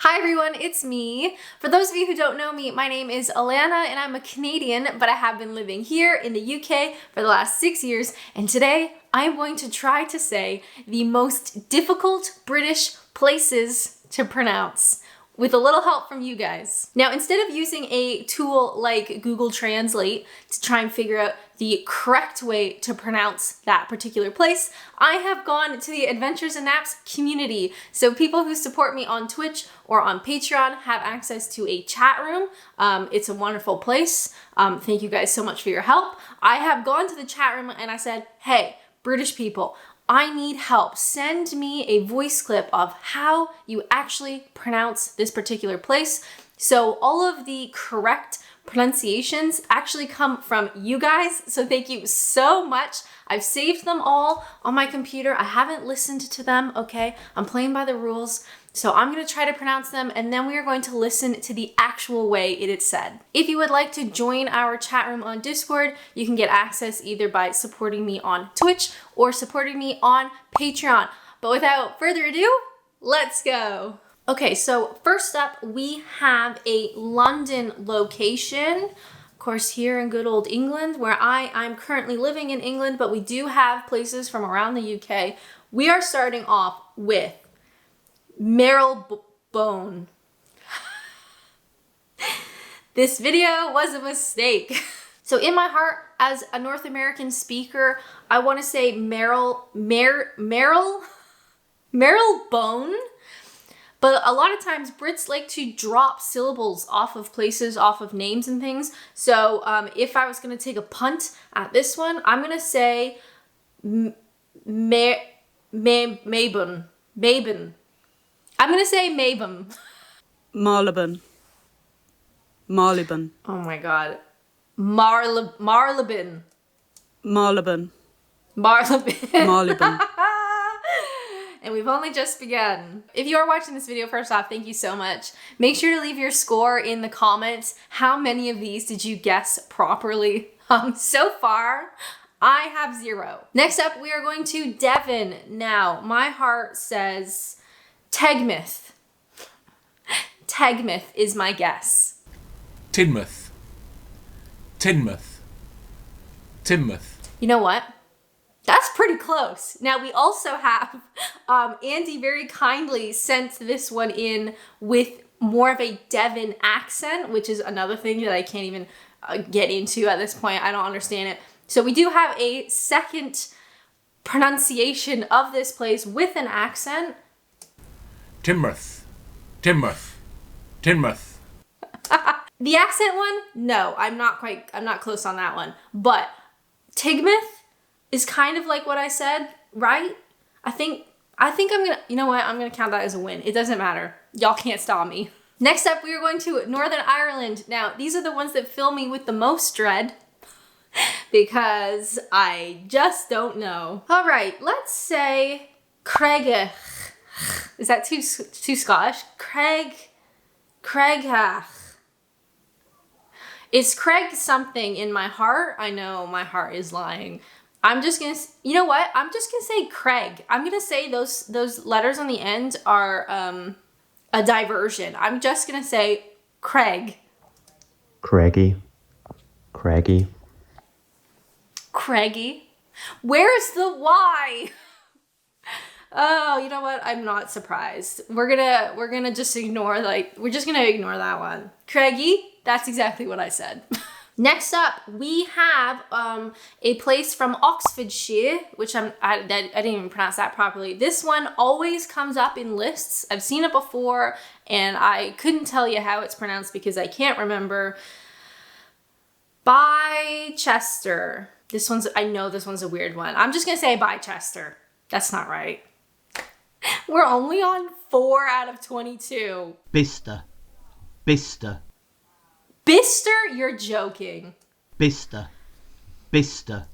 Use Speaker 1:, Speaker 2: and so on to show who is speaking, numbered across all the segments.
Speaker 1: Hi everyone, it's me. For those of you who don't know me, my name is Alanna and I'm a Canadian, but I have been living here in the UK for the last 6 years, and today I'm going to try to say the most difficult British places to pronounce, with a little help from you guys. Now, instead of using a tool like Google Translate to try and figure out the correct way to pronounce that particular place, I have gone to the Adventures in Naps community. So people who support me on Twitch or on Patreon have access to a chat room. It's a wonderful place. Thank you guys so much for your help. I have gone to the chat room and I said, hey, British people, I need help. Send me a voice clip of how you actually pronounce this particular place. So all of the correct pronunciations actually come from you guys. So thank you so much. I've saved them all on my computer. I haven't listened to them, okay? I'm playing by the rules. So I'm gonna try to pronounce them and then we are going to listen to the actual way it is said. If you would like to join our chat room on Discord, you can get access either by supporting me on Twitch or supporting me on Patreon. But without further ado, let's go. Okay, so first up, we have a London location. Of course, here in good old England, where I'm currently living in England, but we do have places from around the UK. We are starting off with Marylebone. This video was a mistake. So in my heart, as a North American speaker, I want to say Marylebone. But a lot of times Brits like to drop syllables off of places, off of names and things. So if I was going to take a punt at this one, I'm going to say Mabon. I'm going to say Mabon.
Speaker 2: Marylebone. Marylebone.
Speaker 1: Oh my God. Marylebone.
Speaker 2: Marylebone.
Speaker 1: Marylebone.
Speaker 2: Marylebone.
Speaker 1: And we've only just begun. If you are watching this video, first off, thank you so much. Make sure to leave your score in the comments. How many of these did you guess properly? So far, I have 0. Next up, we are going to Devon. Now, my heart says Tegmouth. Tegmouth is my guess.
Speaker 3: Teignmouth. Teignmouth. Teignmouth.
Speaker 1: You know what? That's pretty close. Now we also have, Andy very kindly sent this one in with more of a Devon accent, which is another thing that I can't even get into at this point. I don't understand it. So we do have a second pronunciation of this place with an accent.
Speaker 3: Teignmouth. Teignmouth. Teignmouth.
Speaker 1: The accent one? No, I'm not close on that one. But Tegmouth is kind of like what I said, right? I think I'm gonna, you know what? I'm gonna count that as a win. It doesn't matter. Y'all can't stop me. Next up, we are going to Northern Ireland. Now, these are the ones that fill me with the most dread because I just don't know. All right, let's say Craigach. Is that too Scottish? Craigach. It's Craig something in my heart. I know my heart is lying. I'm just gonna, you know what? I'm just gonna say Craig. I'm gonna say those letters on the end are a diversion. I'm just gonna say Craig.
Speaker 4: Craigie. Craigie.
Speaker 1: Craigie. Where's the Y? Oh, you know what? I'm not surprised. We're gonna just ignore, we're just gonna ignore that one. Craigie, that's exactly what I said. Next up, we have a place from Oxfordshire, which I didn't even pronounce that properly. This one always comes up in lists. I've seen it before, and I couldn't tell you how it's pronounced because I can't remember. Chester. I know this one's a weird one. I'm just gonna say Chester. That's not right. We're only on 4 out of 22.
Speaker 5: Bicester. Bicester.
Speaker 1: Bicester? You're joking.
Speaker 5: Bicester. Bicester.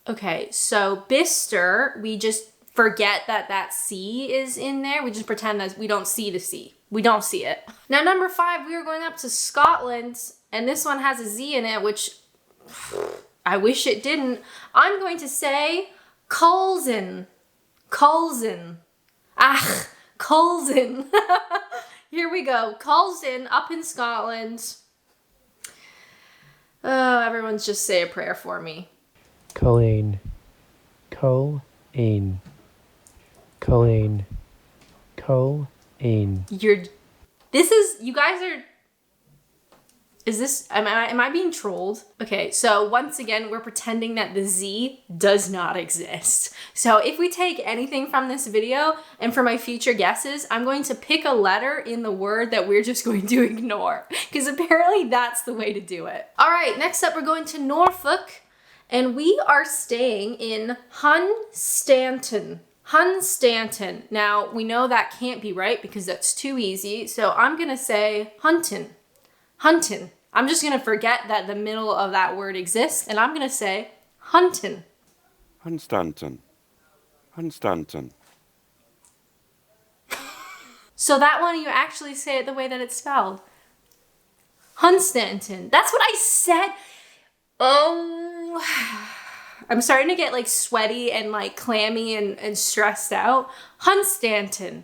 Speaker 1: Okay, so Bicester, we just forget that C is in there. We just pretend that we don't see the C. We don't see it. Now, number 5, we are going up to Scotland, and this one has a Z in it, which I wish it didn't. I'm going to say Colson. Colson. Here we go. Colson, up in Scotland. Oh, everyone's just say a prayer for me.
Speaker 6: Colleen. Colleen. Colleen. Colleen.
Speaker 1: You guys are, am I being trolled? Okay, so once again, we're pretending that the Z does not exist. So if we take anything from this video, and for my future guesses, I'm going to pick a letter in the word that we're just going to ignore, because apparently that's the way to do it. All right, next up, we're going to Norfolk, and we are staying in Hunstanton. Hunstanton. Now, we know that can't be right because that's too easy, so I'm gonna say Hunton. Hunton. I'm just gonna forget that the middle of that word exists, and I'm gonna say Hunton.
Speaker 7: Hunstanton. Hunstanton.
Speaker 1: So that one, you actually say it the way that it's spelled. Hunstanton. That's what I said. Oh, I'm starting to get like sweaty and like clammy and stressed out. Hunstanton.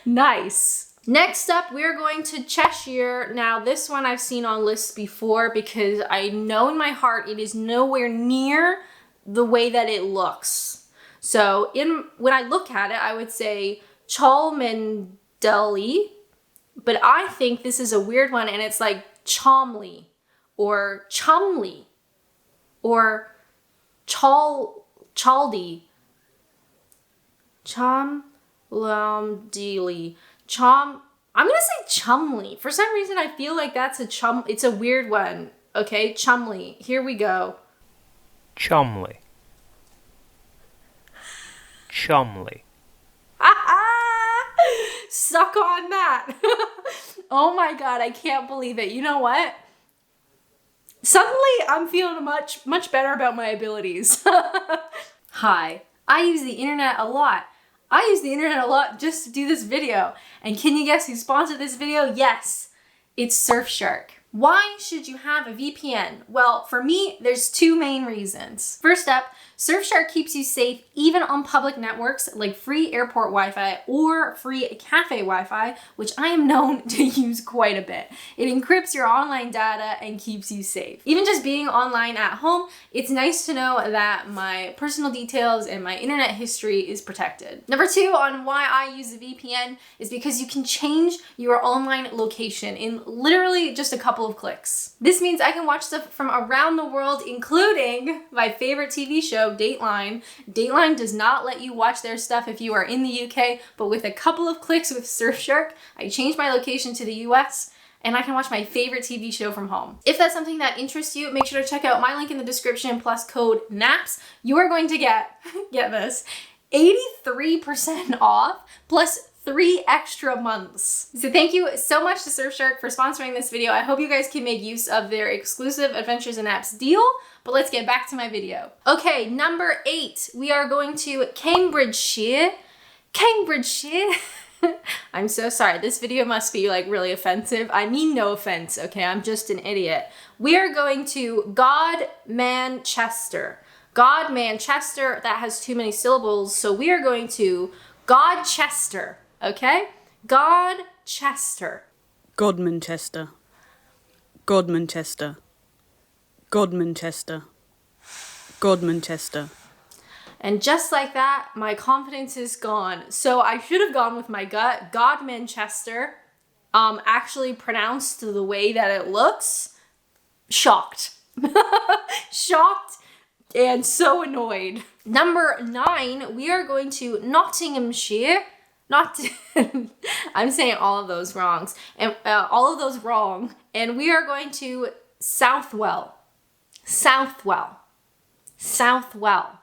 Speaker 1: Nice. Next up, we're going to Cheshire. Now, this one I've seen on lists before because I know in my heart it is nowhere near the way that it looks. So when I look at it, I would say Cholmondeley, but I think this is a weird one and it's like Chomley or Chumley or Chaldy. Chomlomdely. I'm gonna say Chumley. For some reason, I feel like that's it's a weird one. Okay, Chumley. Here we go.
Speaker 6: Chumley. Chumley.
Speaker 1: Suck on that. Oh my God, I can't believe it. You know what? Suddenly, I'm feeling much better about my abilities. Hi, I use the internet a lot. I use the internet a lot just to do this video. And can you guess who sponsored this video? Yes, it's Surfshark. Why should you have a VPN? Well, for me, there's two main reasons. First up, Surfshark keeps you safe even on public networks like free airport Wi-Fi or free cafe Wi-Fi, which I am known to use quite a bit. It encrypts your online data and keeps you safe. Even just being online at home, it's nice to know that my personal details and my internet history is protected. Number two on why I use a VPN is because you can change your online location in literally just a couple of clicks. This means I can watch stuff from around the world, including my favorite TV show, Dateline. Dateline does not let you watch their stuff if you are in the UK, but with a couple of clicks with Surfshark, I change my location to the US and I can watch my favorite TV show from home. If that's something that interests you, make sure to check out my link in the description plus code NAPS. You are going to get this, 83% off plus 3 extra months. So thank you so much to Surfshark for sponsoring this video. I hope you guys can make use of their exclusive Adventures in Apps deal, but let's get back to my video. Okay, number 8, we are going to Cambridgeshire. Cambridgeshire. I'm so sorry, this video must be like really offensive. I mean no offense, okay? I'm just an idiot. We are going to Godmanchester. Godmanchester, that has too many syllables, so we are going to Godchester. Okay? Godchester.
Speaker 2: Godmanchester. Godmanchester. Godmanchester. Godmanchester.
Speaker 1: And just like that, my confidence is gone. So I should have gone with my gut. Godmanchester, actually pronounced the way that it looks. Shocked. Shocked and so annoyed. Number 9, we are going to Nottinghamshire. I'm saying all of those wrongs and all of those wrong. And we are going to Southwell. Southwell. Southwell.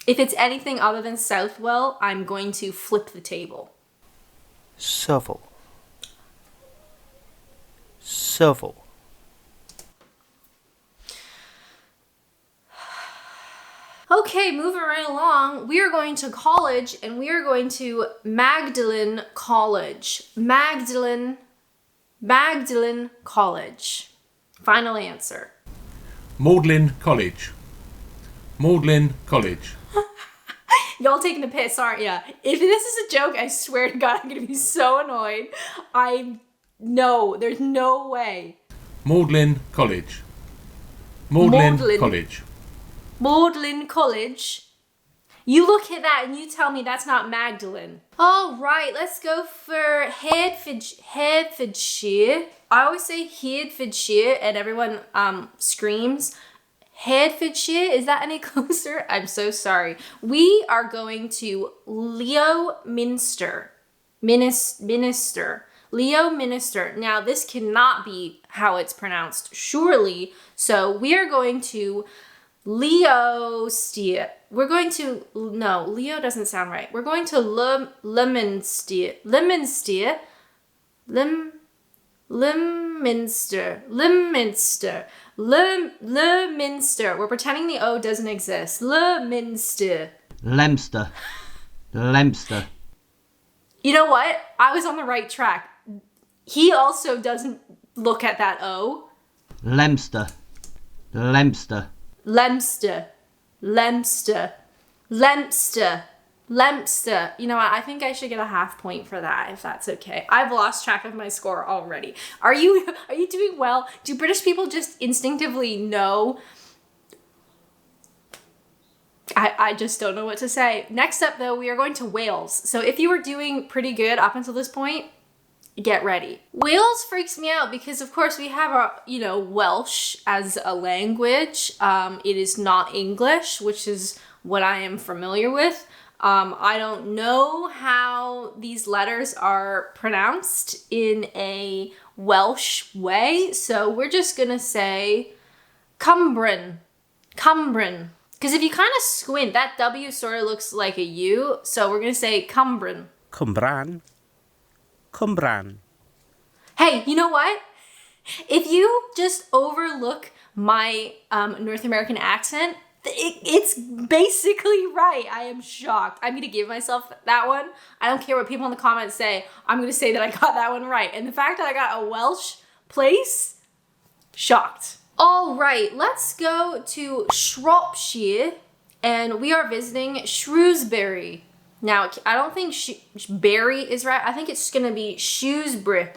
Speaker 1: If it's anything other than Southwell, I'm going to flip the table.
Speaker 6: Shovel. Shovel.
Speaker 1: Okay, moving right along, we are going to college and we are going to Magdalen College. Magdalen College. Final answer.
Speaker 3: Magdalen College. Magdalen College.
Speaker 1: Y'all taking the piss, aren't ya? If this is a joke, I swear to God, I'm gonna be so annoyed. No, there's no way.
Speaker 3: Magdalen College. Magdalen
Speaker 1: Magdalen.
Speaker 3: College.
Speaker 1: Magdalen College. You look at that and you tell me that's not Magdalen. All right, let's go for Hertfordshire. I always say Hertfordshire and everyone screams. Hertfordshire, is that any closer? I'm so sorry. We are going to Leominster. Minister. Leominster. Now, this cannot be how it's pronounced, surely. So we are going to Leosteer. We're going to, no, Leo doesn't sound right. We're going to Leominster. Leominster. Leominster. We're pretending the O doesn't exist. Leominster.
Speaker 5: Lemster. Lemster.
Speaker 1: You know what? I was on the right track. He also doesn't look at that O.
Speaker 5: Lemster. Lemster.
Speaker 1: Lemster. Lemster. Lemster. Lemster. You know what? I think I should get a half point for that, if that's okay. I've lost track of my score already. Are you doing well? Do British people just instinctively know? I just don't know what to say. Next up, though, we are going to Wales. So if you were doing pretty good up until this point, get ready. Wales freaks me out because, of course, we have our, Welsh as a language. It is not English, which is what I am familiar with. I don't know how these letters are pronounced in a Welsh way, so we're just gonna say Cumbrian. Cumbrian. Because if you kind of squint, that W sort of looks like a U, so we're gonna say Cumbrian.
Speaker 6: Cumbran. Cumbran.
Speaker 1: Hey, you know what? If you just overlook my North American accent, it's basically right. I am shocked. I'm going to give myself that one. I don't care what people in the comments say. I'm going to say that I got that one right. And the fact that I got a Welsh place, shocked. All right, let's go to Shropshire. And we are visiting Shrewsbury. Now, I don't think Berry is right. I think it's going to be Shrewsbury.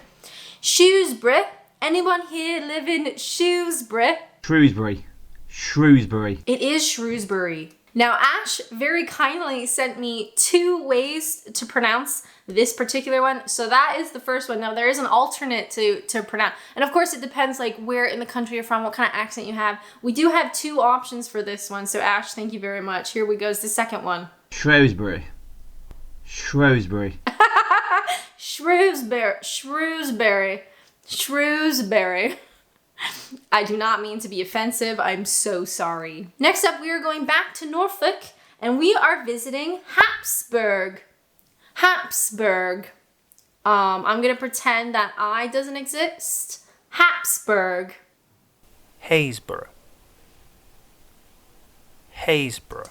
Speaker 1: Shrewsbury. Anyone here live in Shrewsbury?
Speaker 5: Shrewsbury. Shrewsbury.
Speaker 1: It is Shrewsbury. Now, Ash very kindly sent me 2 ways to pronounce this particular one. So that is the first one. Now, there is an alternate to pronounce. And of course, it depends like where in the country you're from, what kind of accent you have. We do have 2 options for this one. So Ash, thank you very much. Here we go. The second one.
Speaker 5: Shrewsbury. Shrewsbury.
Speaker 1: Shrewsbury. Shrewsbury. Shrewsbury. I do not mean to be offensive. I'm so sorry. Next up, we are going back to Norfolk and we are visiting Hapsburg. Hapsburg. I'm going to pretend that I doesn't exist. Hapsburg.
Speaker 6: Haysborough. Haysborough.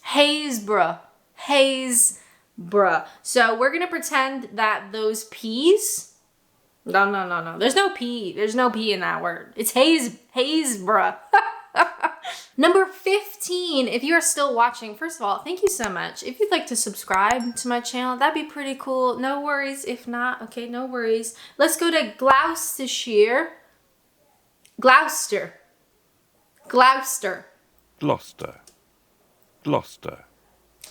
Speaker 1: Haysborough. Haysborough. So we're going to pretend that those P's... No. There's no P. There's no P in that word. It's Haysborough. Number 15. If you are still watching, first of all, thank you so much. If you'd like to subscribe to my channel, that'd be pretty cool. No worries. If not, okay, no worries. Let's go to Gloucestershire. Gloucester. Gloucester.
Speaker 7: Gloucester. Gloucester.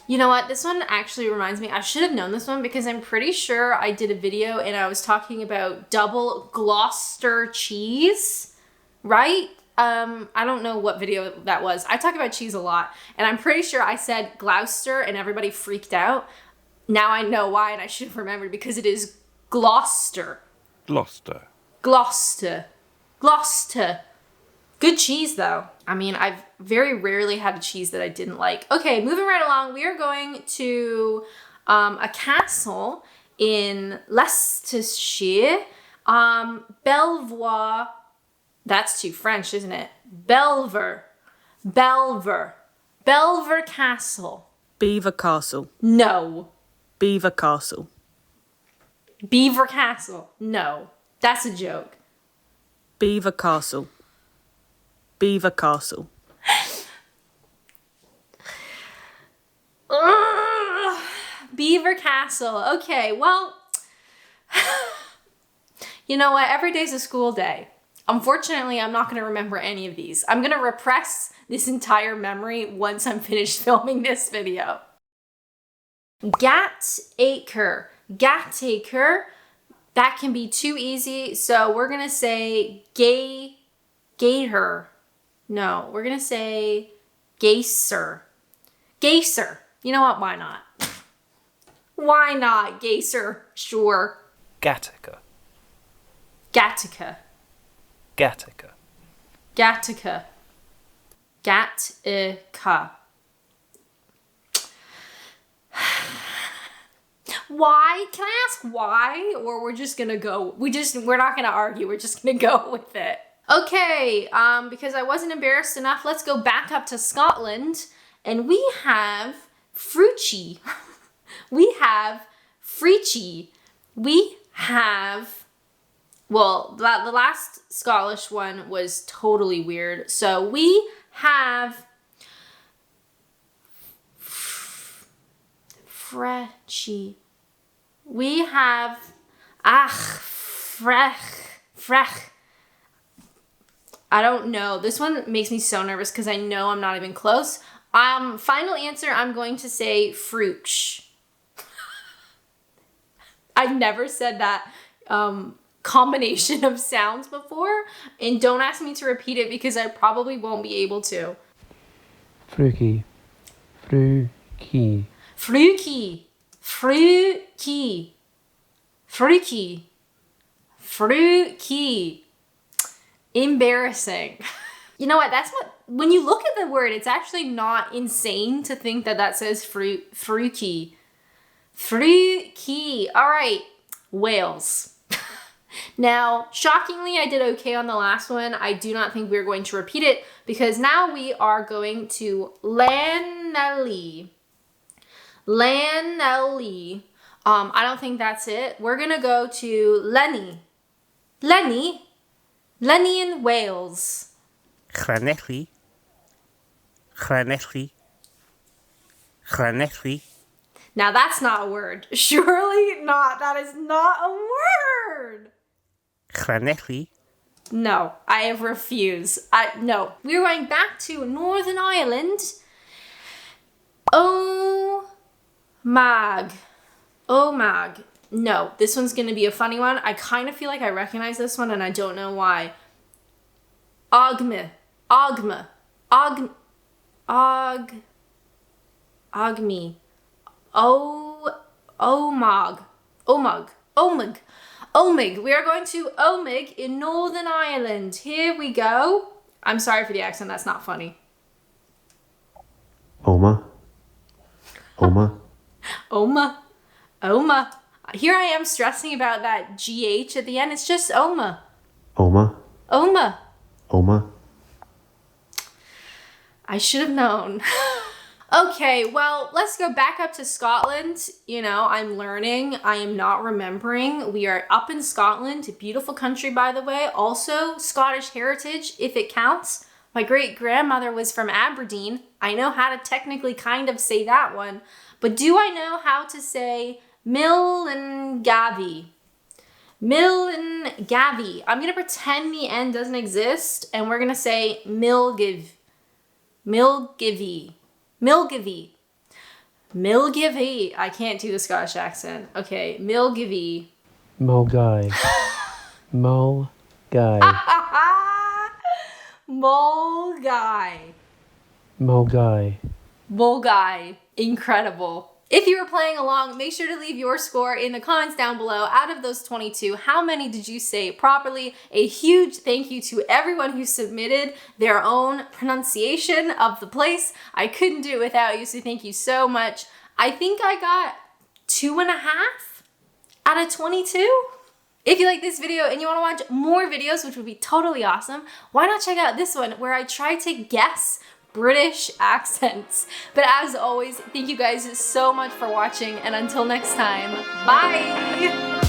Speaker 1: You know what? This one actually reminds me, I should have known this one because I'm pretty sure I did a video and I was talking about double Gloucester cheese, right? I don't know what video that was. I talk about cheese a lot and I'm pretty sure I said Gloucester and everybody freaked out. Now I know why and I should have remembered because it is Gloucester.
Speaker 7: Gloucester.
Speaker 1: Gloucester. Gloucester. Good cheese, though. I mean, I've very rarely had a cheese that I didn't like. Okay, moving right along, we are going to a castle in Leicestershire. Belvoir. That's too French, isn't it? Belvoir. Belvoir. Belvoir Castle.
Speaker 2: Beaver Castle.
Speaker 1: No.
Speaker 2: Beaver Castle.
Speaker 1: Beaver Castle. No. That's a joke.
Speaker 2: Beaver Castle. Beaver Castle.
Speaker 1: Beaver Castle. Okay, well, you know what? Every day's a school day. Unfortunately, I'm not going to remember any of these. I'm going to repress this entire memory once I'm finished filming this video. Gatacre. Gatacre. That can be too easy, so we're going to say gator. No, we're going to say geyser. Geyser. You know what? Why not? Why not? Geyser. Sure.
Speaker 6: Gattaca.
Speaker 1: Gattaca.
Speaker 6: Gattaca.
Speaker 1: Gattaca. Gattaca. Why? Can I ask why? Or we're just gonna go, we're not gonna argue, we're just gonna go with it. Okay, because I wasn't embarrassed enough, let's go back up to Scotland. And we have Fruchi. We have Fruchi. We have, well, the last Scottish one was totally weird. So we have Fruchi. We have frech. I don't know. This one makes me so nervous because I know I'm not even close. Final answer, I'm going to say Fruch. I've never said that combination of sounds before, and don't ask me to repeat it because I probably won't be able to.
Speaker 8: Fruchi. Fruchi.
Speaker 1: Fruchi. Fruchi. Fruchi. Fruchi. Embarrassing. You know what? That's what, when you look at the word, it's actually not insane to think that that says Fruchi. Fruchi. All right. Wales. Now, shockingly, I did okay on the last one. I do not think we're going to repeat it because now we are going to Llanelli. Llanelli. I don't think that's it. We're going to go to Lenny. Lenny. Lenny in Wales.
Speaker 6: Llanelli. Llanelli. Llanelli.
Speaker 1: Now that's not a word. Surely not. That is not a word.
Speaker 6: Llanelli.
Speaker 1: No, I refuse. No. We're going back to Northern Ireland. Oh, mag. No, this one's going to be a funny one. I kind of feel like I recognize this one and I don't know why. Ogme. Ogme. Omig. We are going to Omig in Northern Ireland. Here we go. I'm sorry for the accent. That's not funny.
Speaker 4: Oma.
Speaker 1: Here I am stressing about that GH at the end. It's just Oma.
Speaker 4: Oma.
Speaker 1: I should have known. Okay, well, let's go back up to Scotland. You know, I'm learning. I am not remembering. We are up in Scotland. Beautiful country, by the way. Also, Scottish heritage, if it counts. My great-grandmother was from Aberdeen. I know how to technically kind of say that one. But do I know how to say Milngavie? Milngavie. I'm going to pretend the N doesn't exist, and we're going to say Milgivie. I can't do the Scottish accent. Okay, Milgivie.
Speaker 8: Mulgai.
Speaker 1: Mulgai. Incredible. If you were playing along, make sure to leave your score in the comments down below. Out of those 22, how many did you say properly? A huge thank you to everyone who submitted their own pronunciation of the place. I couldn't do it without you, so thank you so much. I think I got 2.5 out of 22. If you like this video and you want to watch more videos, which would be totally awesome, why not check out this one where I try to guess British accents. But as always, thank you guys so much for watching, and until next time, bye!